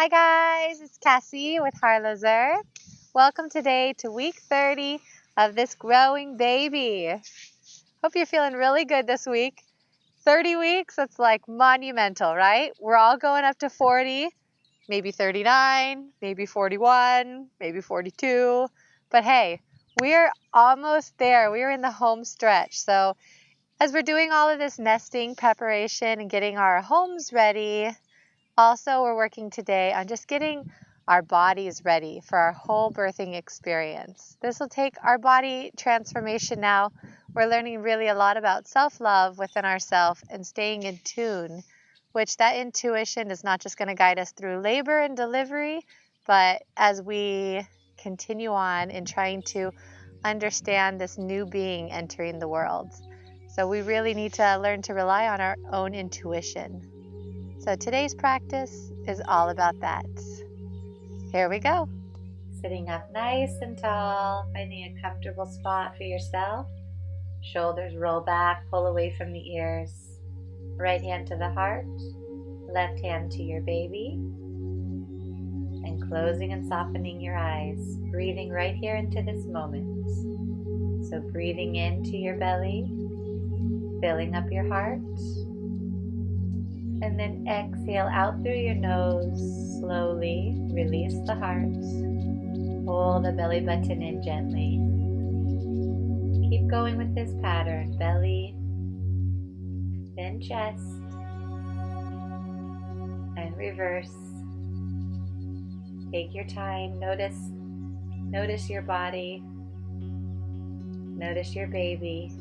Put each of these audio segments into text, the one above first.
Hi guys, it's Cassie with Harlows. Welcome today to week 30 of this growing baby. Hope you're feeling really good this week. 30 weeks, it's like monumental, right? We're all going up to 40, maybe 39, maybe 41, maybe 42. But hey, we're almost there. We're in the home stretch. So as we're doing all of this nesting preparation and getting our homes ready, also we're working today on just getting our bodies ready for our whole birthing experience. This will take our body transformation now. We're learning really a lot about self-love within ourselves and staying in tune, which that intuition is not just going to guide us through labor and delivery, but as we continue on in trying to understand this new being entering the world. So we really need to learn to rely on our own intuition. So today's practice is all about that. Here we go. Sitting up nice and tall, finding a comfortable spot for yourself. Shoulders roll back, pull away from the ears. Right hand to the heart, left hand to your baby. And closing and softening your eyes, breathing right here into this moment. So breathing into your belly, filling up your heart. And then exhale out through your nose, slowly release the heart. Pull the belly button in gently. Keep going with this pattern, belly, then chest, and reverse. Take your time, notice your body, notice your baby.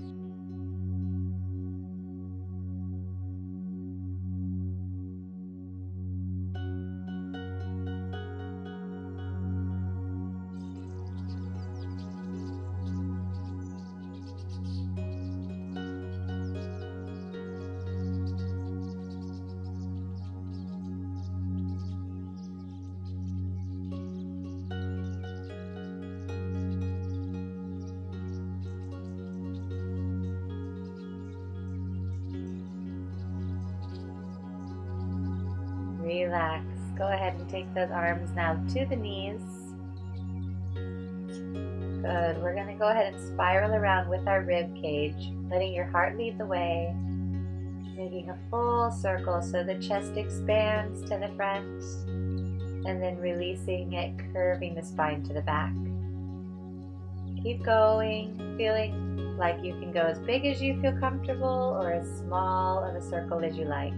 Relax. Go ahead and take those arms now to the knees. Good. We're going to go ahead and spiral around with our rib cage, letting your heart lead the way, making a full circle so the chest expands to the front, and then releasing it, curving the spine to the back. Keep going, feeling like you can go as big as you feel comfortable or as small of a circle as you like.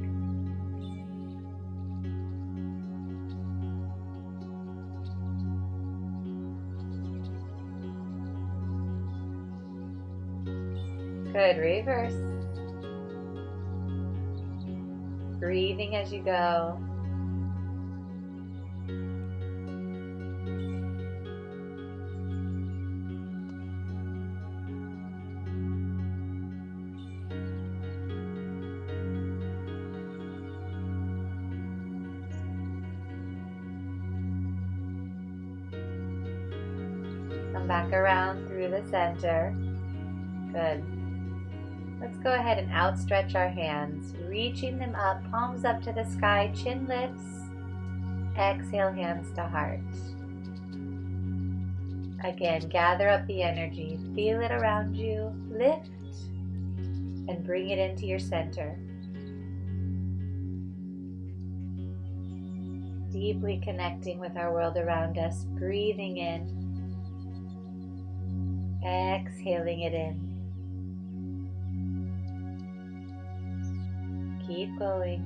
Good, reverse. Breathing as you go. Come back around through the center. Good. Let's go ahead and outstretch our hands, reaching them up, palms up to the sky, chin lifts. Exhale, hands to heart. Again, gather up the energy, feel it around you, lift, and bring it into your center. Deeply connecting with our world around us, breathing in, exhaling it in. Keep going.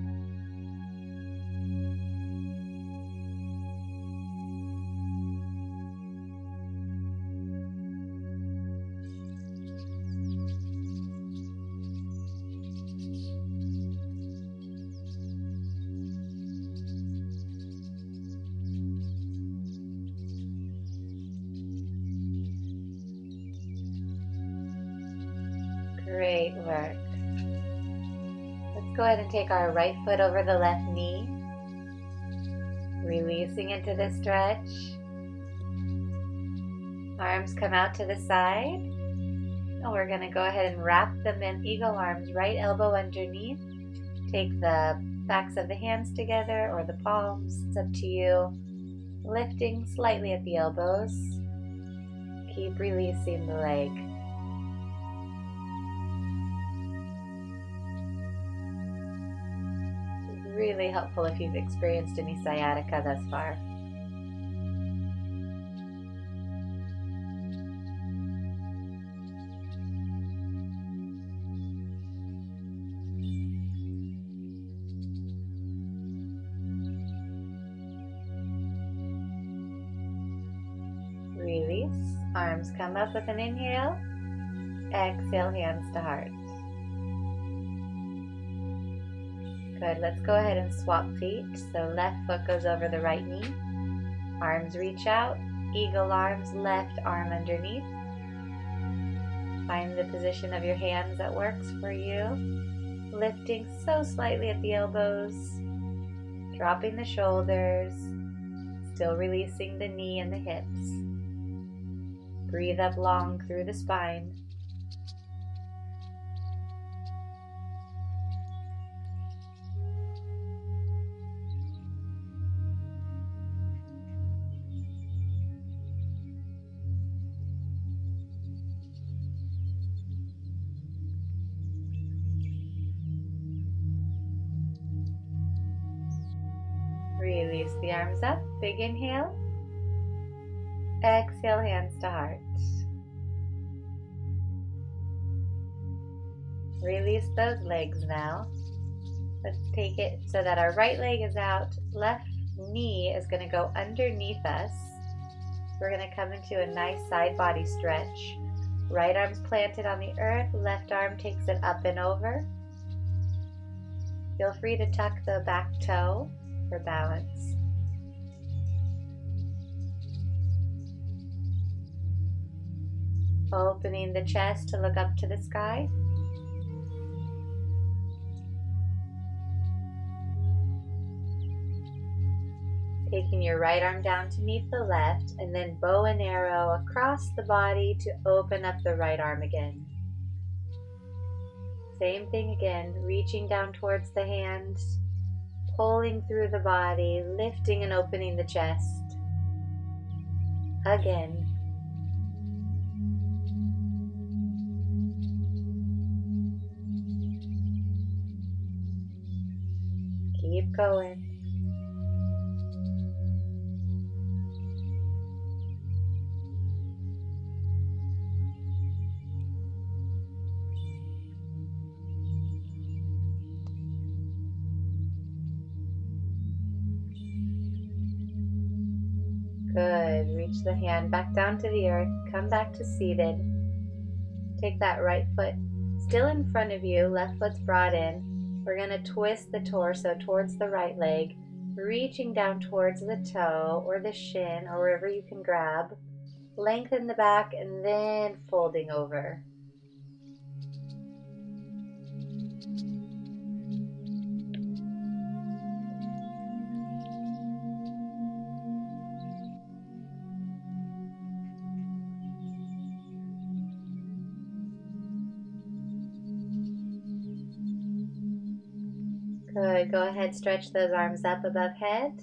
Great work. Let's go ahead and take our right foot over the left knee, releasing into the stretch. Arms come out to the side. And we're going to go ahead and wrap them in eagle arms, right elbow underneath. Take the Backs of the hands together or the palms, it's up to you. Lifting slightly at the elbows. Keep releasing the leg. Really helpful if you've experienced any sciatica thus far. Release. Arms come up with an inhale. Exhale, hands to heart. Good. Let's go ahead and swap feet. So left foot goes over the right knee. Arms reach out. Eagle arms, left arm underneath. Find the position of your hands that works for you. Lifting so slightly at the elbows. Dropping the shoulders. Still releasing the knee and the hips. Breathe up long through the spine. Release the arms up. Big inhale. Exhale, hands to heart. Release those legs now. Let's take it so that our right leg is out. Left knee is going to go underneath us. We're going to come into a nice side body stretch. Right arm's planted on the earth. Left arm takes it up and over. Feel free to tuck the back toe for balance. Opening the chest to look up to the sky. Taking your right arm down to meet the left, and then bow and arrow across the body to open up the right arm again. Same thing again, reaching down towards the hands, pulling through the body, lifting and opening the chest. Again. Keep going. Good. Reach the hand back down to the earth. Come back to seated. Take that right foot still in front of you. Left foot's brought in. We're going to twist the torso towards the right leg, reaching down towards the toe or the shin or wherever you can grab. Lengthen the back and then folding over. Good. Go ahead, stretch those arms up above head.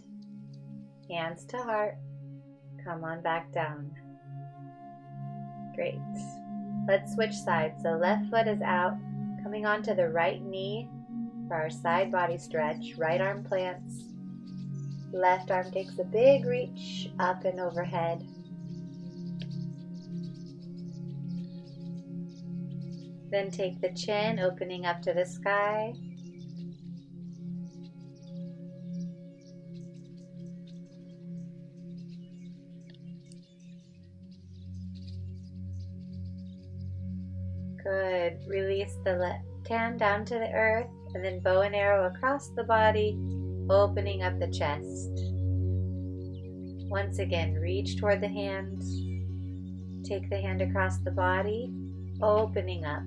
Hands to heart. Come on back down. Great. Let's switch sides. So left foot is out, coming onto the right knee for our side body stretch. Right arm plants. Left arm takes a big reach up and overhead. Then take the chin, opening up to the sky. Good. Release the left hand down to the earth and then bow and arrow across the body, opening up the chest. Once again, reach toward the hand. Take the hand across the body, opening up.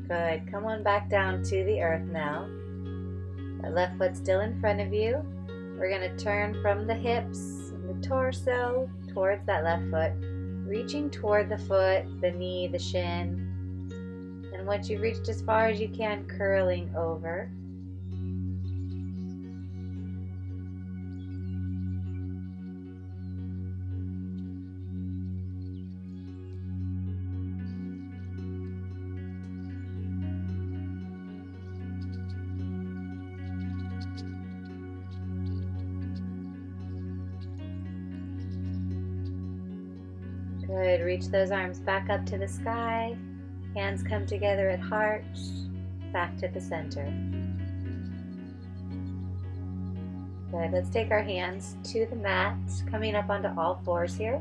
Good. Come on back down to the earth now. That left foot still in front of you. We're going to turn from the hips and the torso towards that left foot, reaching toward the foot, the knee, the shin. And once you've reached as far as you can, curling over. Good. Reach those arms back up to the sky. Hands come together at heart. Back to the center. Good. Let's take our hands to the mat. Coming up onto all fours here.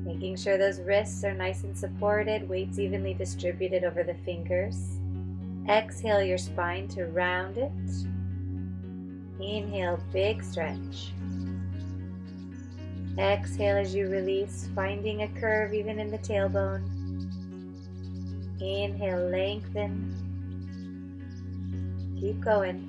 Making sure those wrists are nice and supported. Weights evenly distributed over the fingers. Exhale your spine to round it. Inhale, big stretch. Exhale as you release, finding a curve even in the tailbone. Inhale, lengthen. Keep going.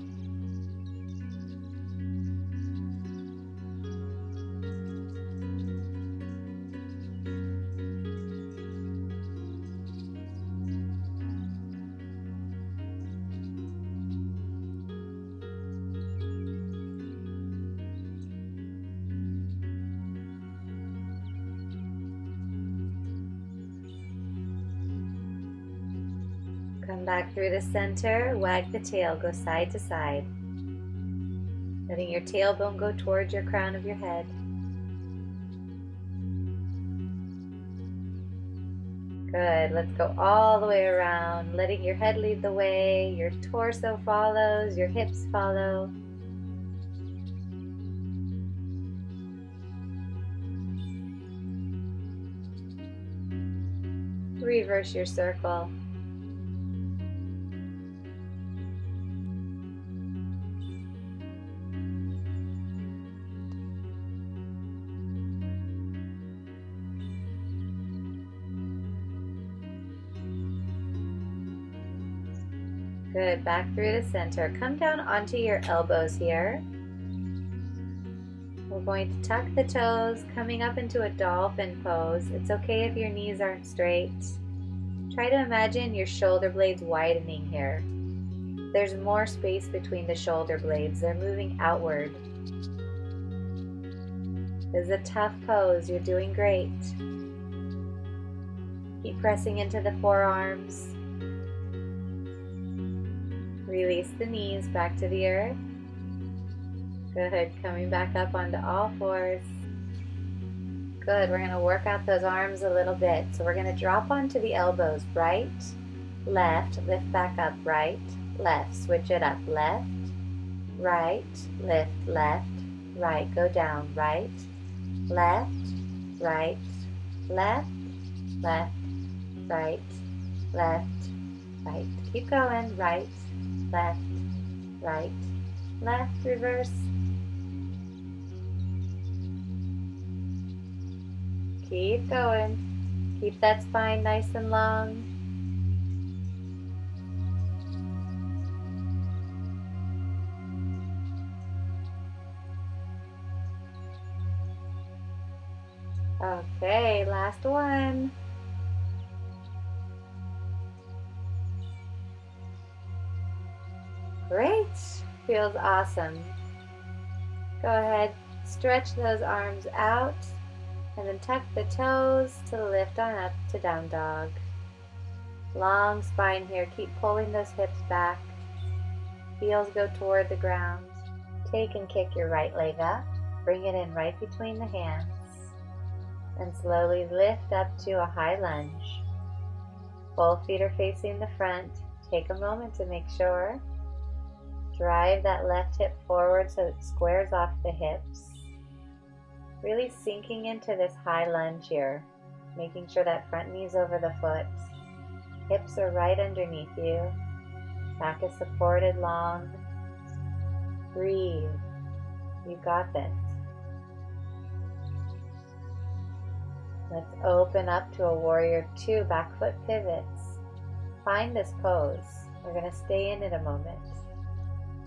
Come back through the center, wag the tail, go side to side. Letting your tailbone go towards your crown of your head. Good, let's go all the way around, letting your head lead the way, your torso follows, your hips follow. Reverse your circle. Good, back through the center. Come down onto your elbows here. We're going to tuck the toes, coming up into a dolphin pose. It's okay if your knees aren't straight. Try to imagine your shoulder blades widening here. There's more space between the shoulder blades. They're moving outward. This is a tough pose. You're doing great. Keep pressing into the forearms. Release the knees back to the earth. Good, coming back up onto all fours. Good, we're going to work out those arms a little bit. So we're going to drop onto the elbows, right, left, lift back up, right, left, switch it up, left, right, lift, left, right, go down, right, left, right, left, left, right, left, right. Keep going, right, left, right, left, reverse. Keep going. Keep that spine nice and long. Okay, last one. Great, feels awesome. Go ahead, stretch those arms out and then tuck the toes to lift on up to down dog. Long spine here, keep pulling those hips back. Heels go toward the ground. Take and kick your right leg up, bring it in right between the hands, and slowly lift up to a high lunge. Both feet are facing the front. Take a moment to make sure. Drive that left hip forward so it squares off the hips. Really sinking into this high lunge here, making sure that front knee's over the foot. Hips are right underneath you. Back is supported long. Breathe. You got this. Let's open up to a warrior two, back foot pivots. Find this pose. We're going to stay in it a moment.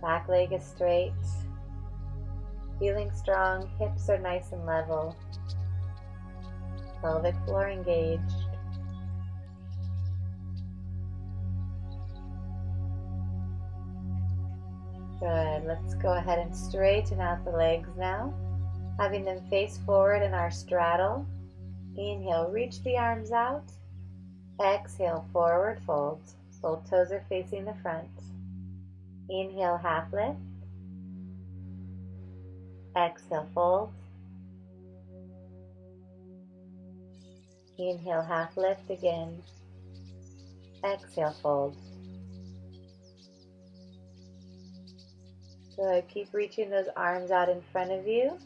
Back leg is straight. Feeling strong. Hips are nice and level. Pelvic floor engaged. Good. Let's go ahead and straighten out the legs now. Having them face forward in our straddle. Inhale, reach the arms out. Exhale, forward fold. Both toes are facing the front. Inhale, half lift. Exhale, fold. Inhale, half lift again. Exhale, fold. Good. Keep reaching those arms out in front of you.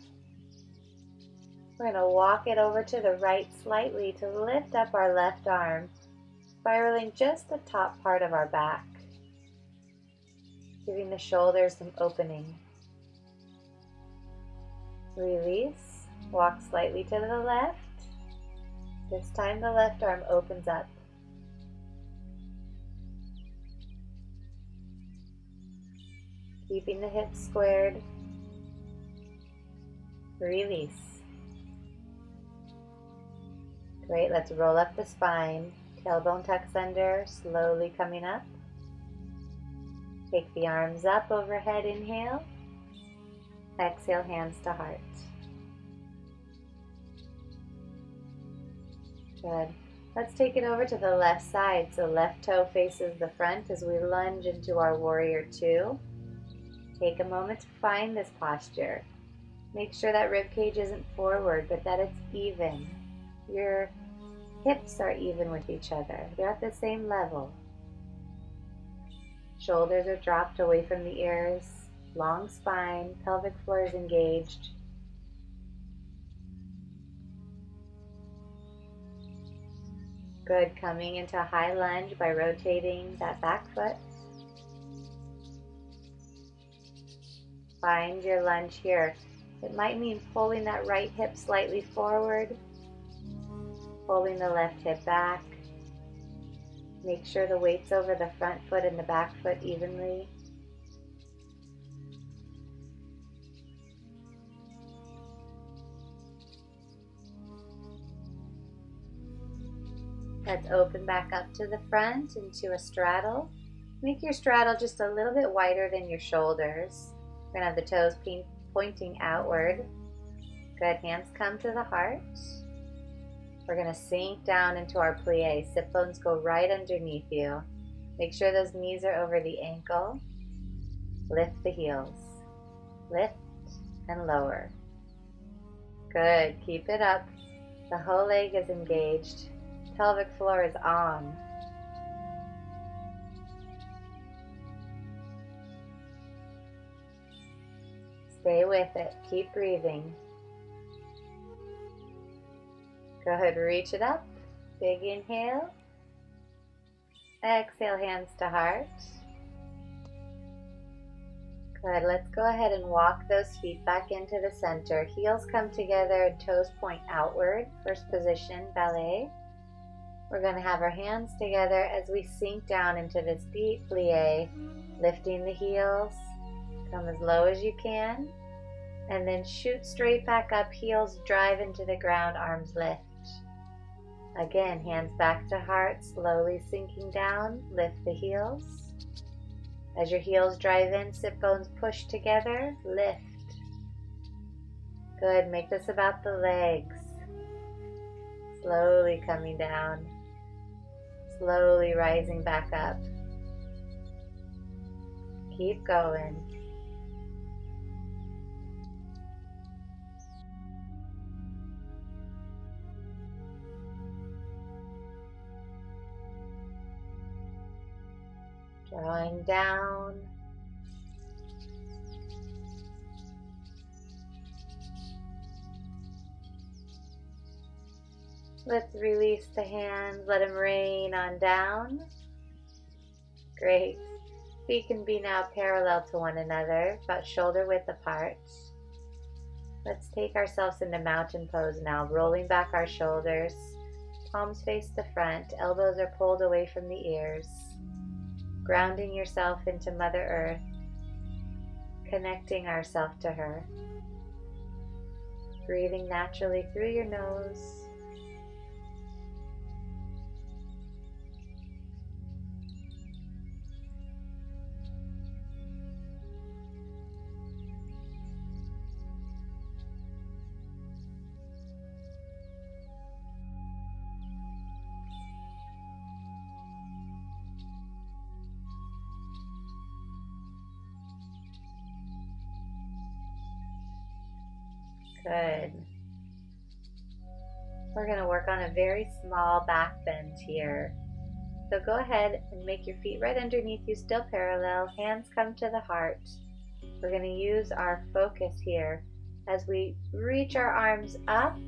We're going to walk it over to the right slightly to lift up our left arm, spiraling just the top part of our back, giving the shoulders some opening. Release. Walk slightly to the left. This time the left arm opens up. Keeping the hips squared. Release. Great, let's roll up the spine. Tailbone tucks under, slowly coming up. Take the arms up overhead, inhale. Exhale, hands to heart. Good. Let's take it over to the left side. So left toe faces the front as we lunge into our warrior two. Take a moment to find this posture. Make sure that rib cage isn't forward, but that it's even. Your hips are even with each other. They're at the same level. Shoulders are dropped away from the ears. Long spine, pelvic floor is engaged. Good. Coming into a high lunge by rotating that back foot. Find your lunge here. It might mean pulling that right hip slightly forward, pulling the left hip back. Make sure the weight's over the front foot and the back foot evenly. Let's open back up to the front into a straddle. Make your straddle just a little bit wider than your shoulders. We're going to have the toes pointing outward. Good. Hands come to the heart. We're going to sink down into our plie. Sit bones go right underneath you. Make sure those knees are over the ankle. Lift the heels. Lift and lower. Good. Keep it up. The whole leg is engaged. Pelvic floor is on. Stay with it. Keep breathing. Go ahead, reach it up. Big inhale. Exhale, hands to heart. Good. Let's go ahead and walk those feet back into the center. Heels come together, toes point outward. First position, ballet. We're going to have our hands together as we sink down into this deep plie, lifting the heels. Come as low as you can, and then shoot straight back up, heels drive into the ground, arms lift. Again, hands back to heart, slowly sinking down, lift the heels. As your heels drive in, sit bones push together, lift. Good, make this about the legs. Slowly coming down, slowly rising back up. Keep going. Drawing down. Let's release the hands, let them rain on down. Great. Feet can be now parallel to one another, about shoulder width apart. Let's take ourselves into mountain pose now, rolling back our shoulders, Palms face the front, elbows are pulled away from the ears. Grounding yourself into Mother Earth, connecting ourselves to her. Breathing naturally through your nose. Good. We're going to work on a very small back bend here. So go ahead and make your feet right underneath you, still parallel. Hands come to the heart. We're going to use our focus here as we reach our arms up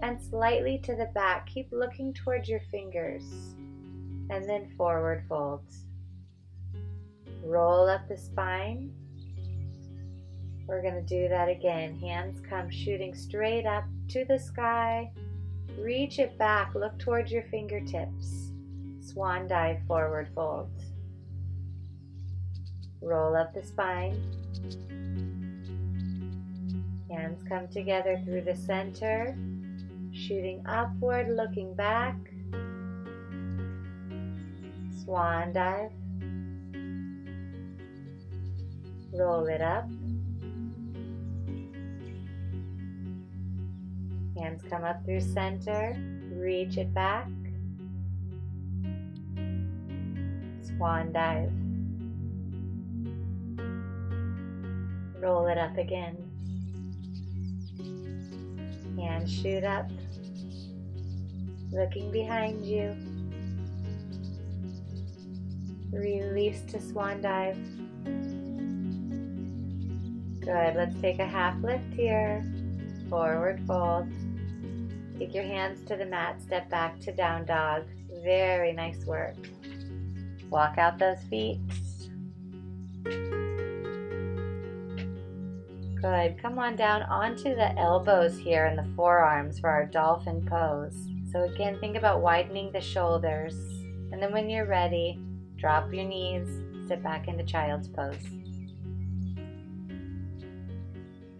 and slightly to the back. Keep looking towards your fingers. And then forward folds. Roll up the spine. We're going to do that again. Hands come shooting straight up to the sky. Reach it back. Look towards your fingertips. Swan dive, forward fold. Roll up the spine. Hands come together through the center. Shooting upward, looking back. Swan dive. Roll it up. Hands come up through center, reach it back, swan dive, roll it up again, hands shoot up, looking behind you, release to swan dive. Good, let's take a half lift here, forward fold. Take your hands to the mat, step back to down dog. Very nice work. Walk out those feet. Good. Come on down onto the elbows here and the forearms for our Dolphin Pose. So again, think about widening the shoulders. And then when you're ready, drop your knees, sit back into Child's Pose.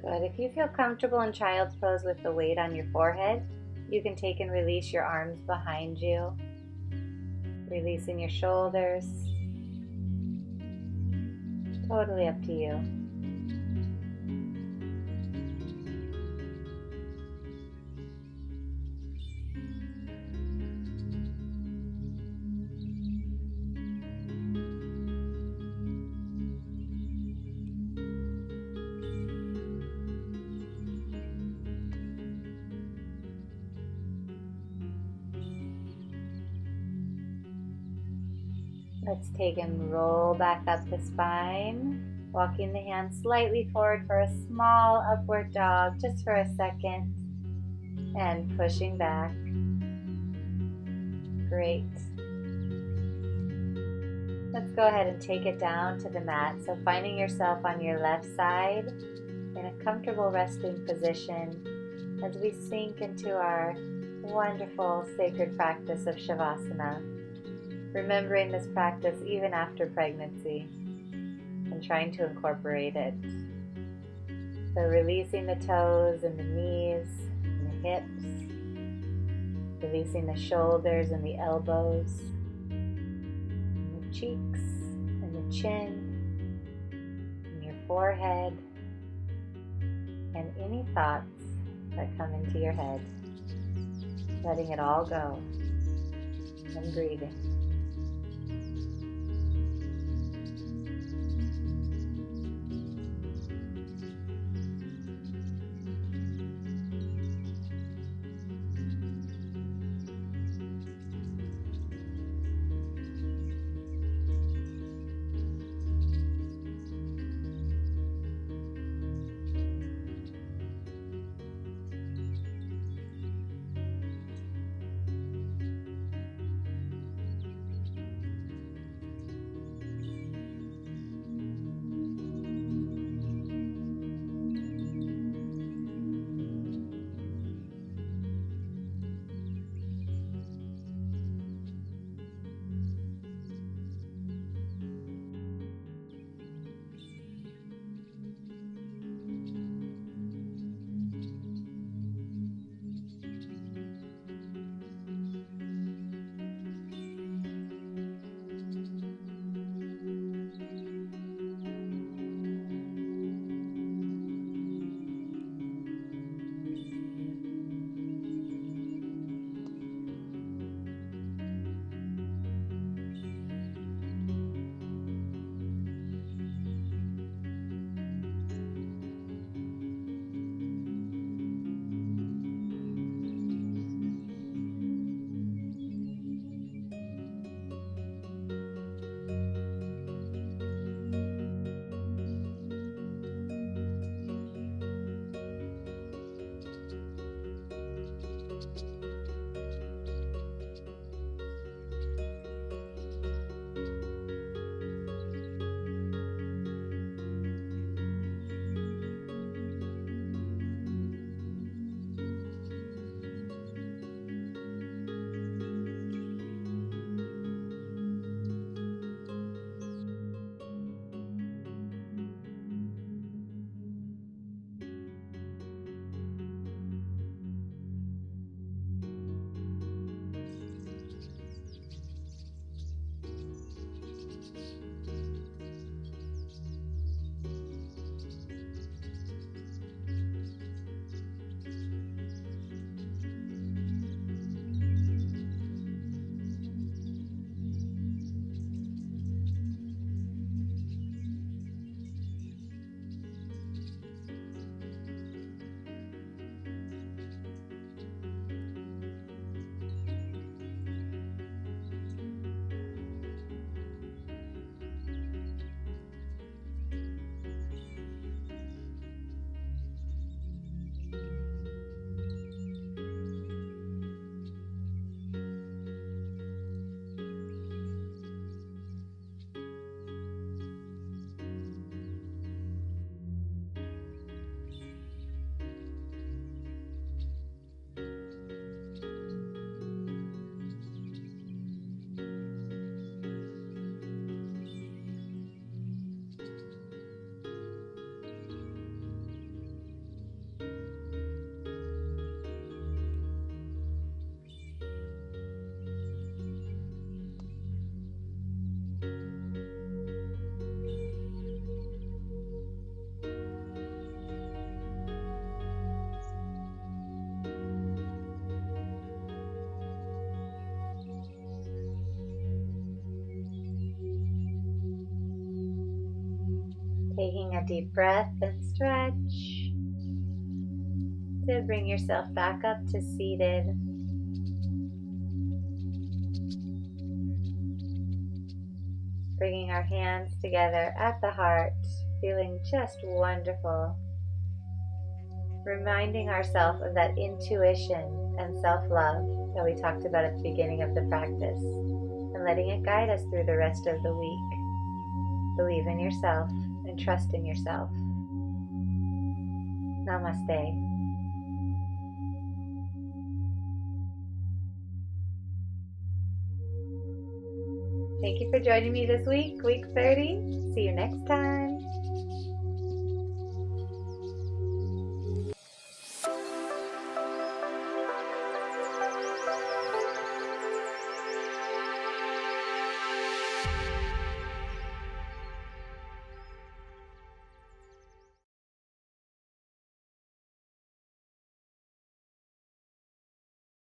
Good. If you feel comfortable in Child's Pose with the weight on your forehead, you can take and release your arms behind you, releasing your shoulders. Totally up to you. Let's take and roll back up the spine, walking the hands slightly forward for a small upward dog, just for a second, and pushing back. Great. Let's go ahead and take it down to the mat. So finding yourself on your left side in a comfortable resting position as we sink into our wonderful sacred practice of Shavasana. Remembering this practice even after pregnancy and trying to incorporate it. So releasing the toes and the knees and the hips, releasing the shoulders and the elbows, and the cheeks and the chin, and your forehead, and any thoughts that come into your head. Letting it all go and breathing. Taking a deep breath and stretch to bring yourself back up to seated. Bringing our hands together at the heart, feeling just wonderful. Reminding ourselves of that intuition and self-love that we talked about at the beginning of the practice, and letting it guide us through the rest of the week. Believe in yourself and trust in yourself. Namaste. Thank you for joining me this week, week 30. See you next time.